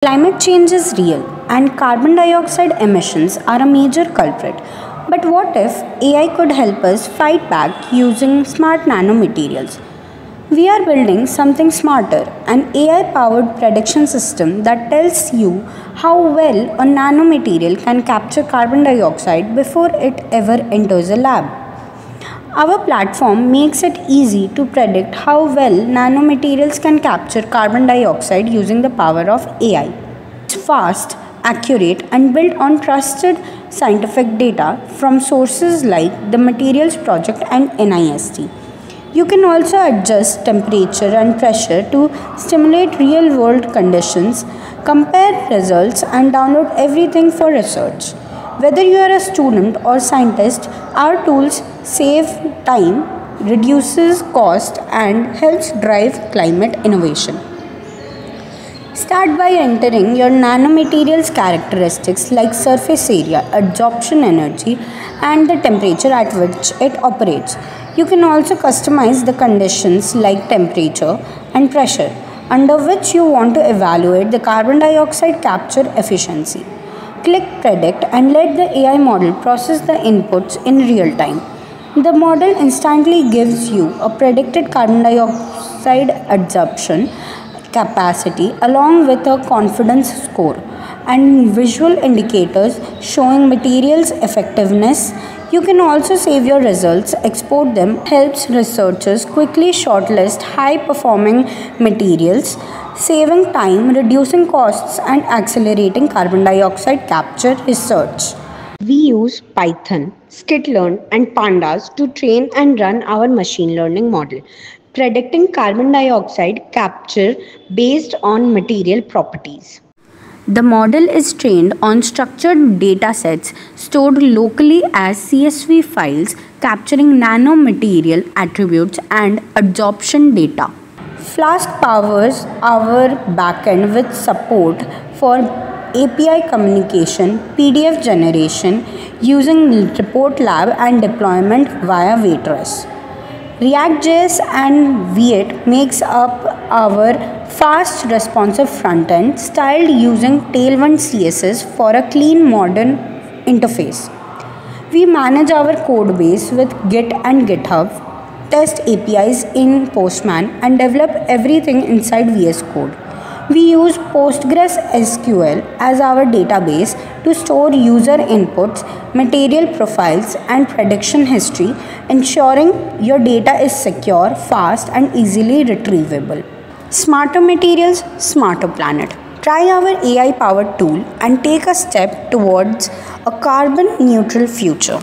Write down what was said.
Climate change is real and carbon dioxide emissions are a major culprit. But what if AI could help us fight back using smart nanomaterials? We are building something smarter, an AI powered prediction system that tells you how well a nanomaterial can capture carbon dioxide before it ever enters a lab. Our platform makes it easy to predict how well nanomaterials can capture carbon dioxide using the power of AI. It's fast, accurate, and built on trusted scientific data from sources like the Materials Project and NIST. You can also adjust temperature and pressure to stimulate real world conditions, compare results, and download everything for research. Whether you are a student or scientist, our tools save time, reduces cost, and helps drive climate innovation. Start by entering your nanomaterials characteristics like surface area, absorption energy, and the temperature at which it operates. You can also customize the conditions like temperature and pressure under which you want to evaluate the carbon dioxide capture efficiency. Click Predict and let the AI model process the inputs in real time. The model instantly gives you a predicted carbon dioxide absorption capacity along with a confidence score and visual indicators showing materials effectiveness. You can also save your results, export them, helps researchers quickly shortlist high performing materials, saving time, reducing costs, and accelerating carbon dioxide capture research. We use Python, Skitlearn, and Pandas to train and run our machine learning model, predicting carbon dioxide capture based on material properties. The model is trained on structured datasets stored locally as CSV files capturing nanomaterial attributes and absorption data. Flask powers our backend with support for API communication, PDF generation using Report Lab and deployment via Waitress. React.js and V8 makes up our fast responsive front-end styled using Tailwind CSS for a clean modern interface. We manage our code base with Git and GitHub, test APIs in Postman, and develop everything inside VS Code. We use PostgreSQL as our database to store user inputs, material profiles, and prediction history, ensuring your data is secure, fast, and easily retrievable. Smarter materials, smarter planet. Try our AI powered tool and take a step towards a carbon neutral future.